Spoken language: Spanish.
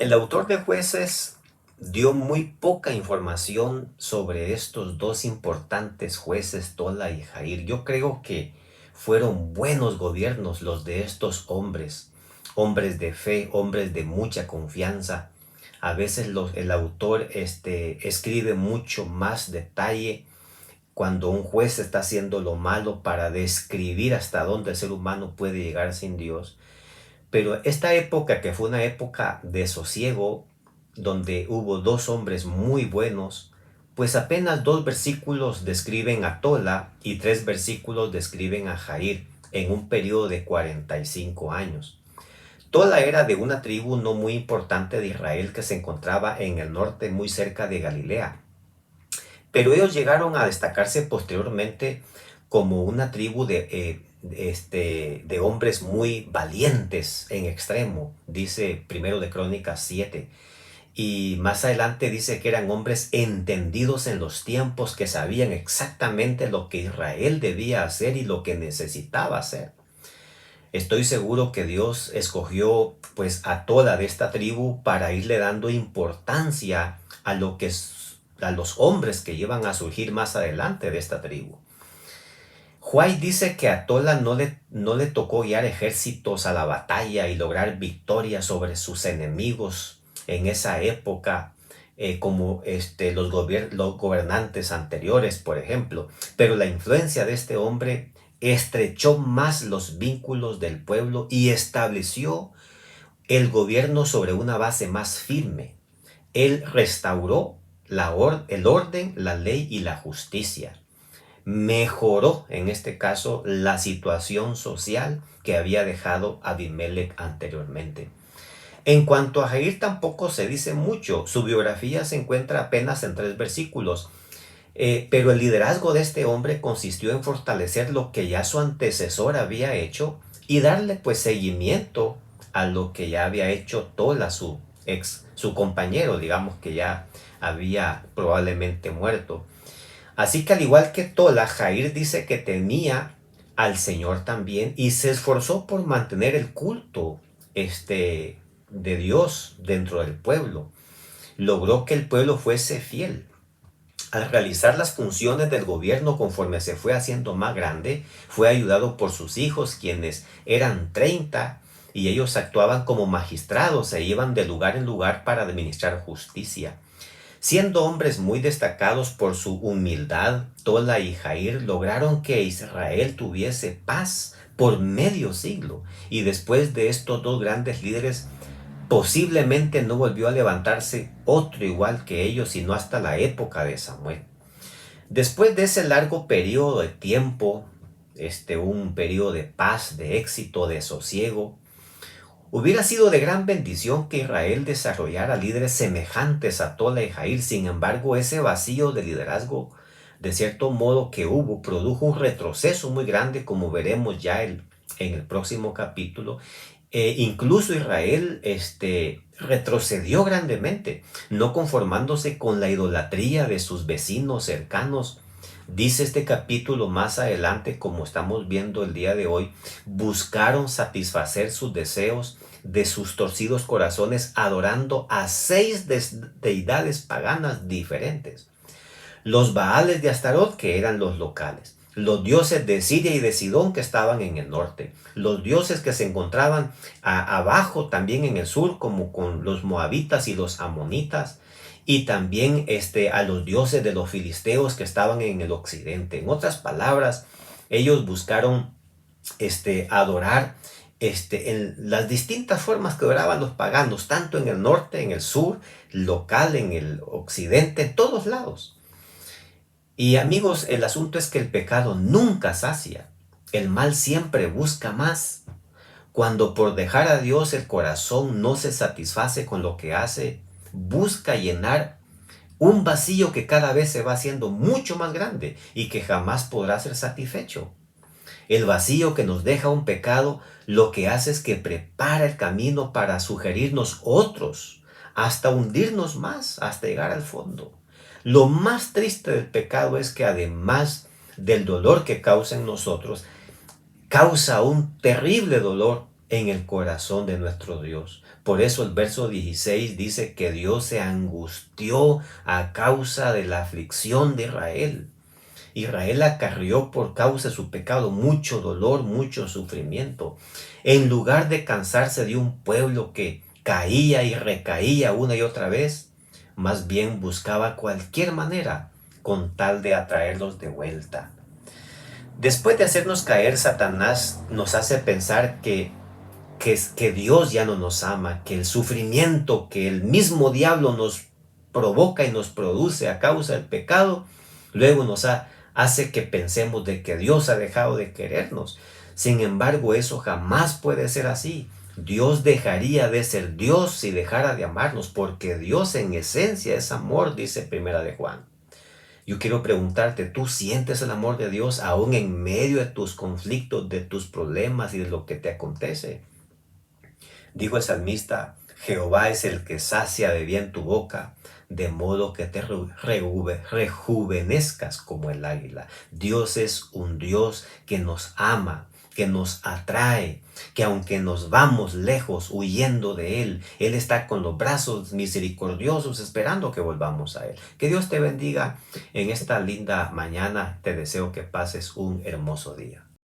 El autor de Jueces dio muy poca información sobre estos dos importantes jueces, Tola y Jair. Yo creo que fueron buenos gobiernos los de estos hombres, hombres de fe, hombres de mucha confianza. A veces el autor escribe mucho más detalle cuando un juez está haciendo lo malo para describir hasta dónde el ser humano puede llegar sin Dios. Pero esta época, que fue una época de sosiego, donde hubo dos hombres muy buenos, pues apenas dos versículos describen a Tola y tres versículos describen a Jair en un periodo de 45 años. Tola era de una tribu no muy importante de Israel que se encontraba en el norte, muy cerca de Galilea. Pero ellos llegaron a destacarse posteriormente como una tribu de hombres muy valientes en extremo, dice primero de Crónicas 7. Y más adelante dice que eran hombres entendidos en los tiempos, que sabían exactamente lo que Israel debía hacer y lo que necesitaba hacer. Estoy seguro que Dios escogió pues a toda de esta tribu para irle dando importancia a a los hombres que iban a surgir más adelante de esta tribu. Huay dice que a Tola no le tocó guiar ejércitos a la batalla y lograr victoria sobre sus enemigos en esa época, como los gobernantes anteriores, por ejemplo. Pero la influencia de este hombre estrechó más los vínculos del pueblo y estableció el gobierno sobre una base más firme. Él restauró el orden, la ley y la justicia. Mejoró, en este caso, la situación social que había dejado Abimelech anteriormente. En cuanto a Jair, tampoco se dice mucho. Su biografía se encuentra apenas en 3 versículos. Pero el liderazgo de este hombre consistió en fortalecer lo que ya su antecesor había hecho y darle pues seguimiento a lo que ya había hecho Tola, su compañero, digamos, que ya había probablemente muerto. Así que al igual que Tola, Jair dice que temía al Señor también y se esforzó por mantener el culto de Dios dentro del pueblo. Logró que el pueblo fuese fiel. Al realizar las funciones del gobierno conforme se fue haciendo más grande, fue ayudado por sus hijos, quienes eran 30, y ellos actuaban como magistrados, se iban de lugar en lugar para administrar justicia. Siendo hombres muy destacados por su humildad, Tola y Jair lograron que Israel tuviese paz por medio siglo, y después de estos dos grandes líderes, posiblemente no volvió a levantarse otro igual que ellos, sino hasta la época de Samuel. Después de ese largo periodo de tiempo, un periodo de paz, de éxito, de sosiego, hubiera sido de gran bendición que Israel desarrollara líderes semejantes a Tola y Jair. Sin embargo, ese vacío de liderazgo, de cierto modo que hubo, produjo un retroceso muy grande, como veremos ya en el próximo capítulo. Incluso Israel retrocedió grandemente, no conformándose con la idolatría de sus vecinos cercanos. Dice este capítulo más adelante, como estamos viendo el día de hoy, buscaron satisfacer sus deseos de sus torcidos corazones adorando a 6 deidades paganas diferentes. Los Baales de Astarot, que eran los locales, los dioses de Siria y de Sidón, que estaban en el norte, los dioses que se encontraban abajo también en el sur, como con los moabitas y los amonitas, y también a los dioses de los filisteos que estaban en el occidente. En otras palabras, ellos buscaron adorar en las distintas formas que adoraban los paganos, tanto en el norte, en el sur, local, en el occidente, en todos lados. Y amigos, el asunto es que el pecado nunca sacia. El mal siempre busca más. Cuando por dejar a Dios el corazón no se satisface con lo que hace, busca llenar un vacío que cada vez se va haciendo mucho más grande y que jamás podrá ser satisfecho. El vacío que nos deja un pecado lo que hace es que prepara el camino para sugerirnos otros, hasta hundirnos más, hasta llegar al fondo. Lo más triste del pecado es que además del dolor que causa en nosotros, causa un terrible dolor en el corazón de nuestro Dios. Por eso el verso 16 dice que Dios se angustió a causa de la aflicción de Israel. Israel acarrió por causa de su pecado mucho dolor, mucho sufrimiento. En lugar de cansarse de un pueblo que caía y recaía una y otra vez, más bien buscaba cualquier manera con tal de atraerlos de vuelta. Después de hacernos caer, Satanás nos hace pensar que Dios ya no nos ama, que el sufrimiento que el mismo diablo nos provoca y nos produce a causa del pecado, luego hace que pensemos de que Dios ha dejado de querernos. Sin embargo, eso jamás puede ser así. Dios dejaría de ser Dios si dejara de amarnos, porque Dios en esencia es amor, dice Primera de Juan. Yo quiero preguntarte, ¿tú sientes el amor de Dios aún en medio de tus conflictos, de tus problemas y de lo que te acontece? Dijo el salmista, Jehová es el que sacia de bien tu boca, de modo que te rejuvenezcas como el águila. Dios es un Dios que nos ama, que nos atrae, que aunque nos vamos lejos huyendo de Él, Él está con los brazos misericordiosos esperando que volvamos a Él. Que Dios te bendiga en esta linda mañana. Te deseo que pases un hermoso día.